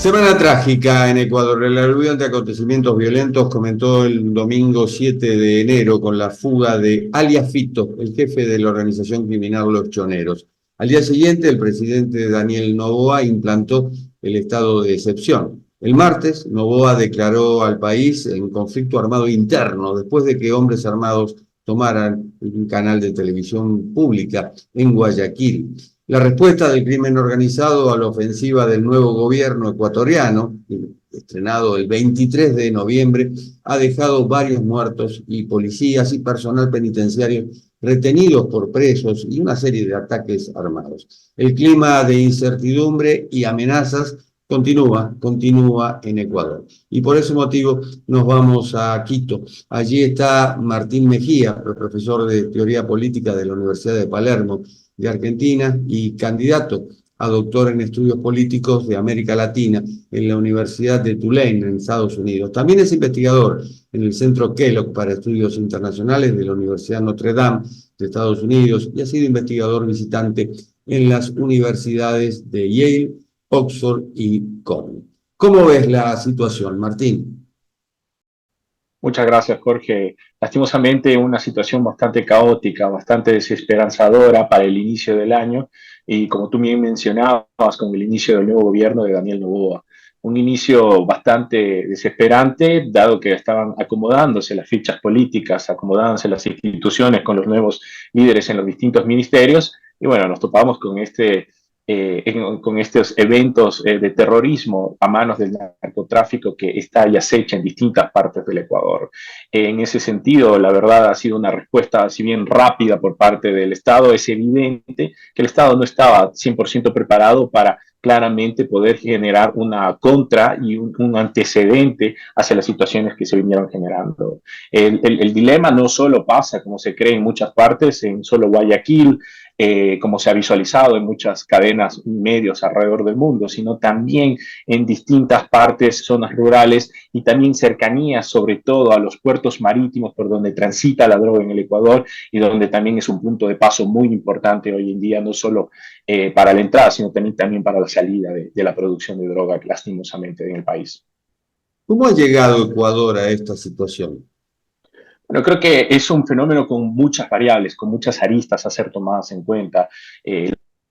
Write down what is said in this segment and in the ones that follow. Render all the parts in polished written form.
Semana trágica en Ecuador. El aluvión de acontecimientos violentos comenzó el domingo 7 de enero con la fuga de alias Fito, el jefe de la organización criminal Los Choneros. Al día siguiente, el presidente Daniel Noboa implantó el estado de excepción. El martes, Noboa declaró al país en conflicto armado interno después de que hombres armados tomaran un canal de televisión pública en Guayaquil. La respuesta del crimen organizado a la ofensiva del nuevo gobierno ecuatoriano, estrenado el 23 de noviembre, ha dejado varios muertos y policías y personal penitenciario retenidos por presos y una serie de ataques armados. El clima de incertidumbre y amenazas continúa en Ecuador. Y por ese motivo nos vamos a Quito. Allí está Martín Mejía, profesor de Teoría Política de la Universidad de Palermo, de Argentina, y candidato a doctor en estudios políticos de América Latina en la Universidad de Tulane, en Estados Unidos. También es investigador en el Centro Kellogg para Estudios Internacionales de la Universidad Notre Dame de Estados Unidos y ha sido investigador visitante en las universidades de Yale, Oxford y Cornell. ¿Cómo ves la situación, Martín? Muchas gracias, Jorge. Lastimosamente, una situación bastante caótica, bastante desesperanzadora para el inicio del año y como tú bien mencionabas, con el inicio del nuevo gobierno de Daniel Noboa. Un inicio bastante desesperante, dado que estaban acomodándose las fichas políticas, acomodándose las instituciones con los nuevos líderes en los distintos ministerios. Y bueno, nos topamos con con estos eventos de terrorismo a manos del narcotráfico que está y acecha en distintas partes del Ecuador. En ese sentido, la verdad ha sido una respuesta, si bien rápida por parte del Estado, es evidente que el Estado no estaba 100% preparado para claramente poder generar una contra y un antecedente hacia las situaciones que se vinieron generando. El dilema no solo pasa, como se cree en muchas partes, en solo Guayaquil, como se ha visualizado en muchas cadenas y medios alrededor del mundo, sino también en distintas partes, zonas rurales y también cercanías, sobre todo a los puertos marítimos por donde transita la droga en el Ecuador y donde también es un punto de paso muy importante hoy en día, no solo para la entrada, sino también para la salida de la producción de droga, lastimosamente, en el país. ¿Cómo ha llegado Ecuador a esta situación? Bueno, creo que es un fenómeno con muchas variables, con muchas aristas a ser tomadas en cuenta.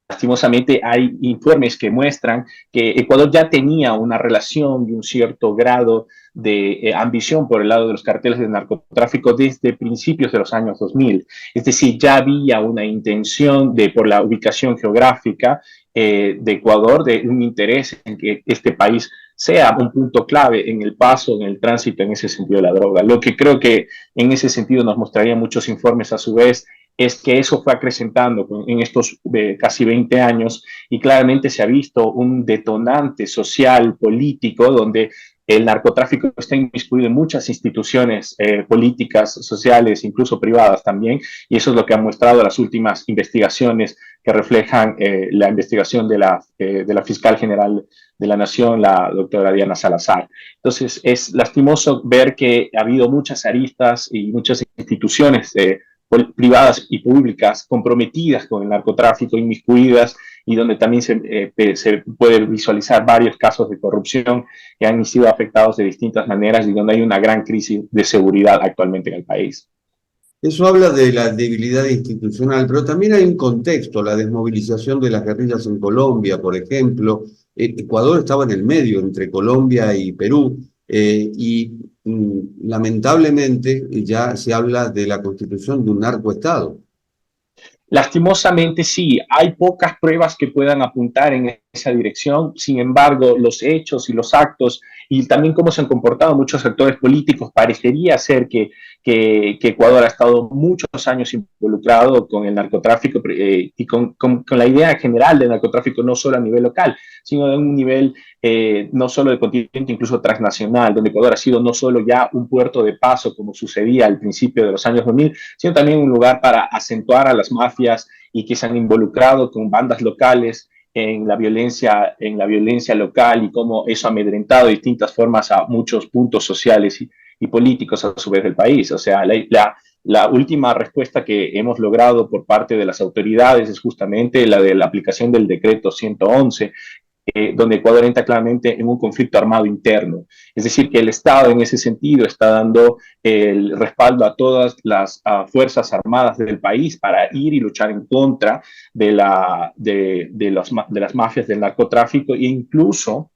Lastimosamente hay informes que muestran que Ecuador ya tenía una relación de un cierto grado de ambición por el lado de los carteles de narcotráfico desde principios de los años 2000. Es decir, ya había una intención de, por la ubicación geográfica de Ecuador, de un interés en que este país sea un punto clave en el paso, en el tránsito, en ese sentido de la droga. Lo que creo que en ese sentido nos mostraría muchos informes a su vez es que eso fue acrecentando en estos casi 20 años y claramente se ha visto un detonante social, político, donde el narcotráfico está inmiscuido en muchas instituciones políticas, sociales, incluso privadas también, y eso es lo que han mostrado las últimas investigaciones que reflejan la investigación de la fiscal general de la Nación, la doctora Diana Salazar. Entonces, es lastimoso ver que ha habido muchas aristas y muchas instituciones privadas y públicas comprometidas con el narcotráfico, inmiscuidas, y donde también se puede visualizar varios casos de corrupción que han sido afectados de distintas maneras y donde hay una gran crisis de seguridad actualmente en el país. Eso habla de la debilidad institucional, pero también hay un contexto, la desmovilización de las guerrillas en Colombia, por ejemplo. Ecuador estaba en el medio entre Colombia y Perú, y lamentablemente ya se habla de la constitución de un narcoestado. Lastimosamente sí, hay pocas pruebas que puedan apuntar en esa dirección, sin embargo, los hechos y los actos y también cómo se han comportado muchos actores políticos parecería ser que Ecuador ha estado muchos años involucrado con el narcotráfico y con la idea general del narcotráfico no solo a nivel local, sino a un nivel no solo de continente, incluso transnacional, donde Ecuador ha sido no solo ya un puerto de paso como sucedía al principio de los años 2000, sino también un lugar para acentuar a las mafias y que se han involucrado con bandas locales en la violencia local y cómo eso ha amedrentado de distintas formas a muchos puntos sociales y políticos a su vez del país. O sea, la última respuesta que hemos logrado por parte de las autoridades es justamente la de la aplicación del decreto 111, donde Ecuador entra claramente en un conflicto armado interno. Es decir, que el Estado en ese sentido está dando el respaldo a todas las fuerzas armadas del país para ir y luchar en contra de las mafias del narcotráfico e incluso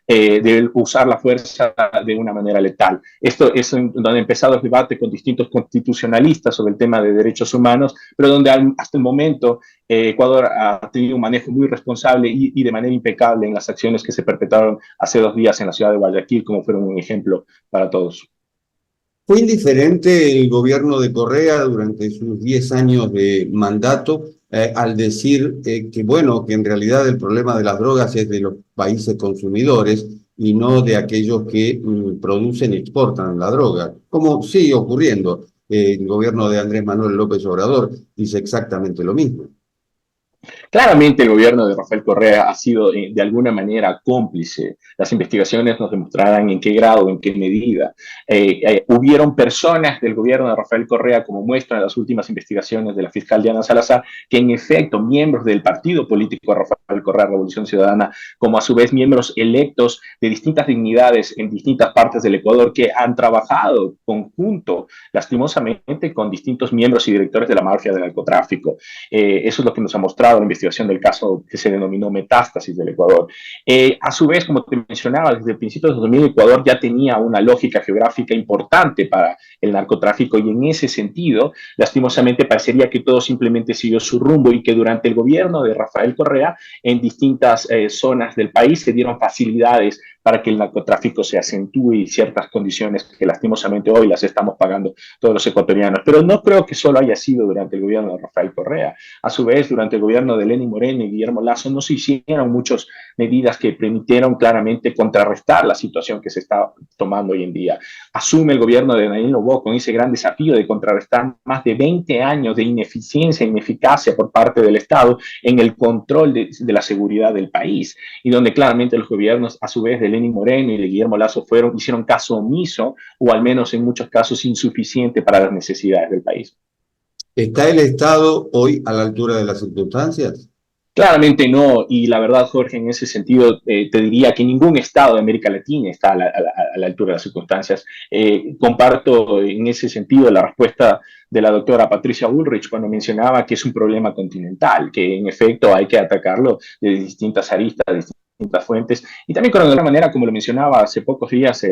de usar la fuerza de una manera letal. Esto es donde ha empezado el debate con distintos constitucionalistas sobre el tema de derechos humanos, pero donde hasta el momento Ecuador ha tenido un manejo muy responsable y de manera impecable en las acciones que se perpetraron hace 2 días en la ciudad de Guayaquil, como fueron un ejemplo para todos. ¿Fue indiferente el gobierno de Correa durante sus 10 años de mandato al decir que, bueno, que en realidad el problema de las drogas es de los países consumidores y no de aquellos que producen y exportan la droga? Como sigue ocurriendo. El gobierno de Andrés Manuel López Obrador dice exactamente lo mismo. Claramente el gobierno de Rafael Correa ha sido de alguna manera cómplice. Las investigaciones nos demostrarán en qué grado, en qué medida. Hubieron personas del gobierno de Rafael Correa, como muestran las últimas investigaciones de la fiscal Diana Salazar, que en efecto miembros del partido político de Rafael Correa, Revolución Ciudadana, como a su vez miembros electos de distintas dignidades en distintas partes del Ecuador, que han trabajado conjunto, lastimosamente, con distintos miembros y directores de la mafia del narcotráfico. Eso es lo que nos ha mostrado la investigación del caso que se denominó Metástasis del Ecuador. A su vez, como te mencionaba, desde el principio de 2000 Ecuador ya tenía una lógica geográfica importante para el narcotráfico y en ese sentido, lastimosamente, parecería que todo simplemente siguió su rumbo y que durante el gobierno de Rafael Correa, en distintas zonas del país se dieron facilidades para que el narcotráfico se acentúe y ciertas condiciones que lastimosamente hoy las estamos pagando todos los ecuatorianos. Pero no creo que solo haya sido durante el gobierno de Rafael Correa. A su vez, durante el gobierno de Lenín Moreno y Guillermo Lasso no se hicieron muchas medidas que permitieron claramente contrarrestar la situación que se está tomando hoy en día. Asume el gobierno de Daniel Noboa con ese gran desafío de contrarrestar más de 20 años de ineficiencia e ineficacia por parte del Estado en el control de la seguridad del país y donde claramente los gobiernos, a su vez, de Lenín Moreno y de Guillermo Lasso hicieron caso omiso o al menos en muchos casos insuficiente para las necesidades del país. ¿Está el Estado hoy a la altura de las circunstancias? Claramente no, y la verdad, Jorge, en ese sentido, te diría que ningún Estado de América Latina está a la altura de las circunstancias. Comparto en ese sentido la respuesta de la doctora Patricia Bullrich cuando mencionaba que es un problema continental, que en efecto hay que atacarlo de distintas aristas, de distintas fuentes, y también de alguna manera, como lo mencionaba hace pocos días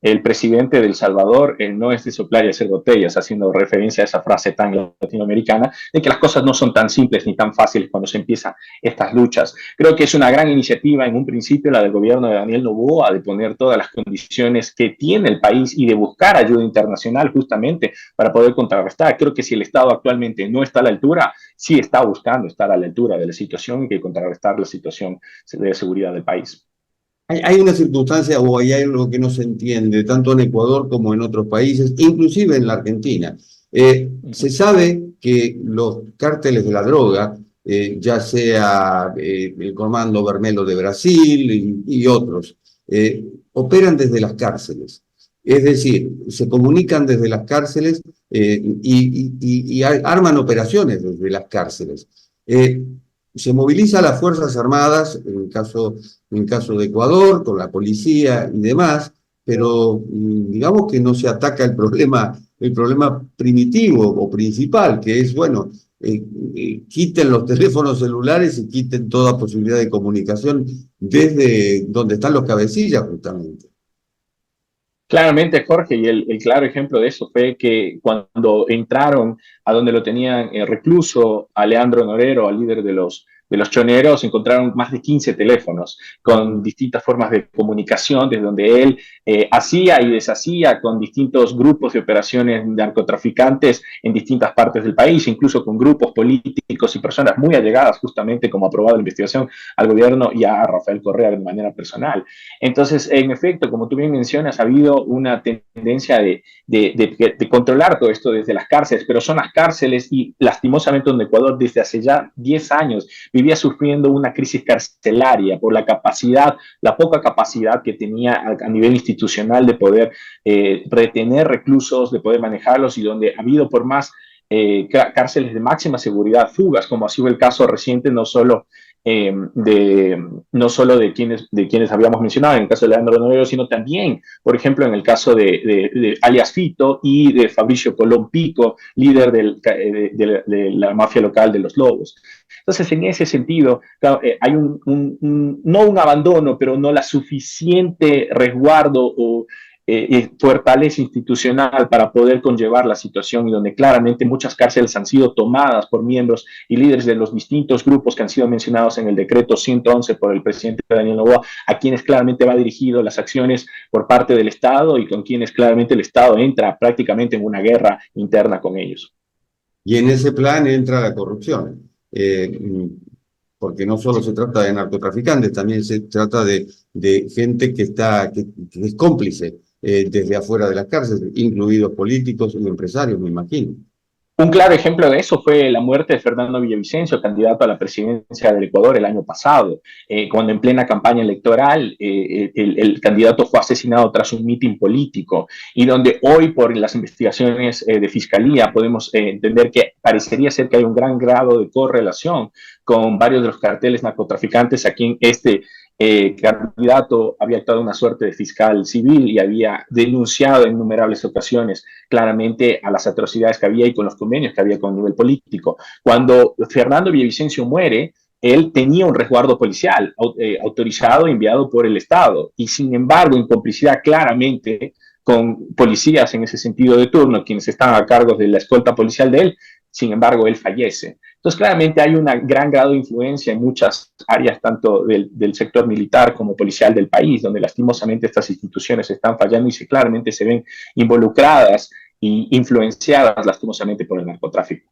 el presidente de El Salvador, no es de soplar y hacer botellas, haciendo referencia a esa frase tan latinoamericana, de que las cosas no son tan simples ni tan fáciles cuando se empiezan estas luchas. Creo que es una gran iniciativa en un principio la del gobierno de Daniel Noboa de poner todas las condiciones que tiene el país y de buscar ayuda internacional justamente para poder contrarrestar. Creo que si el Estado actualmente no está a la altura, sí está buscando estar a la altura de la situación y que contrarrestar la situación de seguridad del país. Hay una circunstancia o hay algo que no se entiende, tanto en Ecuador como en otros países, inclusive en la Argentina. Se sabe que los cárteles de la droga, ya sea el Comando Vermelho de Brasil y otros, operan desde las cárceles. Es decir, se comunican desde las cárceles y arman operaciones desde las cárceles. Se moviliza a las Fuerzas Armadas, en caso de Ecuador, con la policía y demás, pero digamos que no se ataca el problema primitivo o principal, que es, bueno, quiten los teléfonos celulares y quiten toda posibilidad de comunicación desde donde están los cabecillas, justamente. Claramente, Jorge, y el claro ejemplo de eso fue que cuando entraron a donde lo tenían recluso a Leandro Norero, al líder de los choneros, encontraron más de 15 teléfonos con distintas formas de comunicación, desde donde él hacía y deshacía con distintos grupos de operaciones narcotraficantes en distintas partes del país, incluso con grupos políticos y personas muy allegadas, justamente como aprobado la investigación al gobierno y a Rafael Correa de manera personal. Entonces, en efecto, como tú bien mencionas, ha habido una tendencia de controlar todo esto desde las cárceles, pero son las cárceles y lastimosamente donde Ecuador desde hace ya 10 años vivía sufriendo una crisis carcelaria por la capacidad, la poca capacidad que tenía a nivel institucional de poder retener reclusos, de poder manejarlos y donde ha habido por más cárceles de máxima seguridad, fugas, como ha sido el caso reciente no solo no solo de quienes habíamos mencionado, en el caso de Leandro Novelo, sino también, por ejemplo, en el caso de alias Fito y de Fabricio Colón Pico, líder de la mafia local de los Lobos. Entonces, en ese sentido, claro, hay no un abandono, pero no la suficiente resguardo o fortaleza institucional para poder conllevar la situación y donde claramente muchas cárceles han sido tomadas por miembros y líderes de los distintos grupos que han sido mencionados en el decreto 111 por el presidente Daniel Noboa, a quienes claramente va dirigido las acciones por parte del Estado y con quienes claramente el Estado entra prácticamente en una guerra interna con ellos. Y en ese plan entra la corrupción, porque no solo se trata de narcotraficantes, también se trata de gente que es cómplice desde afuera de las cárceles, incluidos políticos y empresarios, me imagino. Un claro ejemplo de eso fue la muerte de Fernando Villavicencio, candidato a la presidencia del Ecuador el año pasado, cuando en plena campaña electoral el candidato fue asesinado tras un mitin político y donde hoy por las investigaciones de fiscalía podemos entender que parecería ser que hay un gran grado de correlación con varios de los carteles narcotraficantes a quien candidato había actuado una suerte de fiscal civil y había denunciado en innumerables ocasiones claramente a las atrocidades que había y con los convenios que había con nivel político. Cuando Fernando Villavicencio muere, él tenía un resguardo policial autorizado e enviado por el Estado y sin embargo en complicidad claramente con policías en ese sentido de turno, quienes estaban a cargo de la escolta policial de él, sin embargo él fallece. Entonces, claramente hay un gran grado de influencia en muchas áreas, tanto del sector militar como policial del país, donde lastimosamente estas instituciones están fallando y claramente se ven involucradas e influenciadas lastimosamente por el narcotráfico.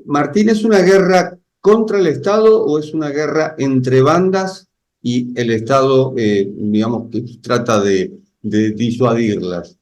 Martín, ¿es una guerra contra el Estado o es una guerra entre bandas y el Estado, digamos, que trata de disuadirlas?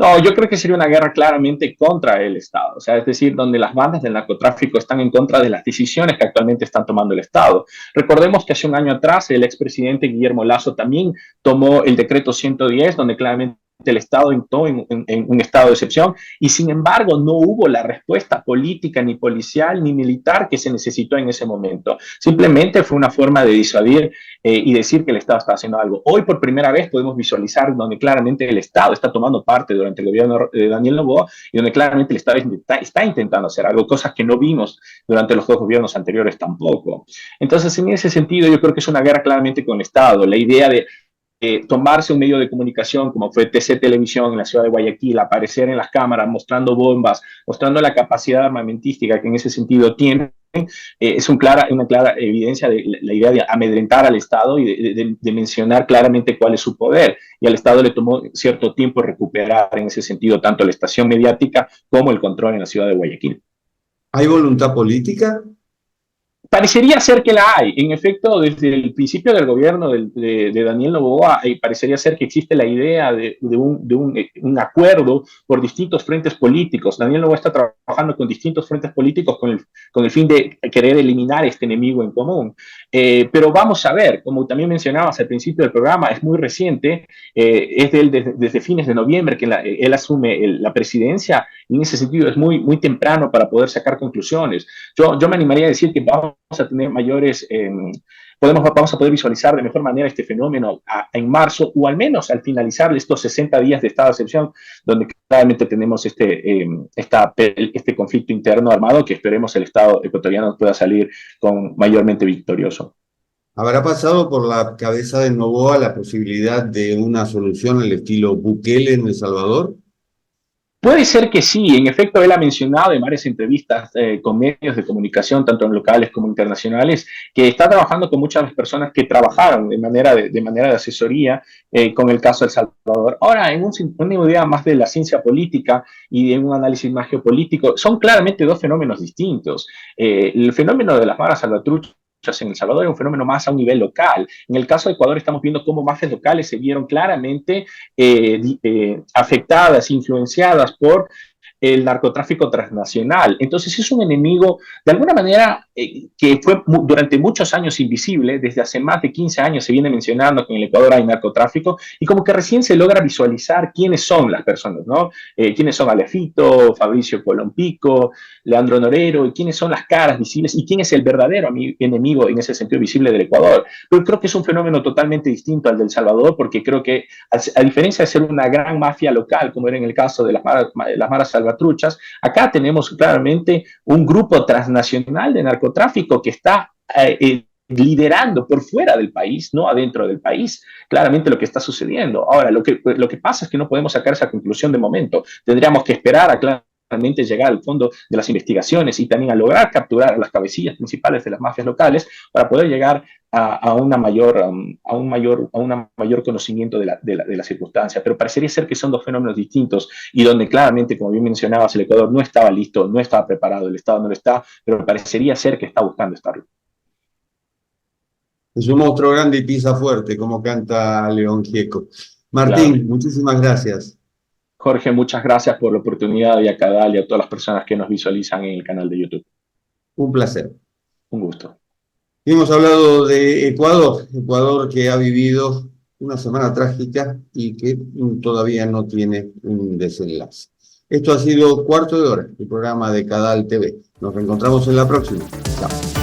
No, yo creo que sería una guerra claramente contra el Estado, o sea, es decir, donde las bandas del narcotráfico están en contra de las decisiones que actualmente están tomando el Estado. Recordemos que hace un año atrás el expresidente Guillermo Lasso también tomó el decreto 110, donde claramente el Estado entró en un estado de excepción y sin embargo no hubo la respuesta política, ni policial, ni militar que se necesitó en ese momento. Simplemente fue una forma de disuadir y decir que el Estado está haciendo algo. Hoy por primera vez podemos visualizar donde claramente el Estado está tomando parte durante el gobierno de Daniel Noboa y donde claramente el Estado está intentando hacer algo, cosas que no vimos durante los dos gobiernos anteriores tampoco. Entonces, en ese sentido, yo creo que es una guerra claramente con el Estado. La idea de tomarse un medio de comunicación como fue TC Televisión en la ciudad de Guayaquil, aparecer en las cámaras mostrando bombas, mostrando la capacidad armamentística que en ese sentido tienen, es una clara evidencia de la idea de amedrentar al Estado y de mencionar claramente cuál es su poder. Y al Estado le tomó cierto tiempo recuperar en ese sentido tanto la estación mediática como el control en la ciudad de Guayaquil. ¿Hay voluntad política? Parecería ser que la hay. En efecto, desde el principio del gobierno de Daniel Noboa, parecería ser que existe la idea de un acuerdo por distintos frentes políticos. Daniel Noboa está trabajando con distintos frentes políticos con el fin de querer eliminar este enemigo en común. Pero vamos a ver, como también mencionabas al principio del programa, es muy reciente, es desde fines de noviembre que él asume la presidencia y en ese sentido es muy temprano para poder sacar conclusiones. Yo me animaría a decir que vamos a tener mayores, vamos a poder visualizar de mejor manera este fenómeno en marzo o al menos al finalizar estos 60 días de estado de excepción, donde claramente tenemos este conflicto interno armado que esperemos el Estado ecuatoriano pueda salir con mayormente victorioso. ¿Habrá pasado por la cabeza de Noboa la posibilidad de una solución al estilo Bukele en El Salvador? Puede ser que sí, en efecto él ha mencionado en varias entrevistas con medios de comunicación, tanto locales como internacionales, que está trabajando con muchas personas que trabajaron de manera de asesoría con el caso de El Salvador. Ahora, en una idea más de la ciencia política y de un análisis más geopolítico, son claramente dos fenómenos distintos. El fenómeno de las maras salvatruchas en El Salvador es un fenómeno más a un nivel local. En el caso de Ecuador estamos viendo cómo mafias locales se vieron claramente afectadas, influenciadas por el narcotráfico transnacional. Entonces es un enemigo, de alguna manera, que fue durante muchos años invisible. Desde hace más de 15 años se viene mencionando que en el Ecuador hay narcotráfico, y como que recién se logra visualizar quiénes son las personas, ¿no? Quiénes son Alefito, Fabricio Colompico, Leandro Norero, y quiénes son las caras visibles y quién es el verdadero enemigo en ese sentido visible del Ecuador. Pero creo que es un fenómeno totalmente distinto al del Salvador, porque creo que, a diferencia de ser una gran mafia local, como era en el caso de las maras salvatruchas, acá tenemos claramente un grupo transnacional de narcotráfico que está liderando por fuera del país, no adentro del país, claramente lo que está sucediendo. Ahora, lo que pasa es que no podemos sacar esa conclusión de momento. Tendríamos que esperar a claramente llegar al fondo de las investigaciones y también a lograr capturar a las cabecillas principales de las mafias locales para poder llegar a un mayor conocimiento de la circunstancia. Pero parecería ser que son dos fenómenos distintos y donde claramente, como bien mencionabas, el Ecuador no estaba listo, no estaba preparado, el Estado no lo está, pero parecería ser que está buscando estarlo. Es un monstruo grande y pisa fuerte, como canta León Gieco. Martín, Claro. muchísimas gracias. Jorge, muchas gracias por la oportunidad, y a Cadal y a todas las personas que nos visualizan en el canal de YouTube. Un placer. Un gusto. Y hemos hablado de Ecuador, Ecuador que ha vivido una semana trágica y que todavía no tiene un desenlace. Esto ha sido Cuarto de Hora, el programa de Cadal TV. Nos reencontramos en la próxima. Chao.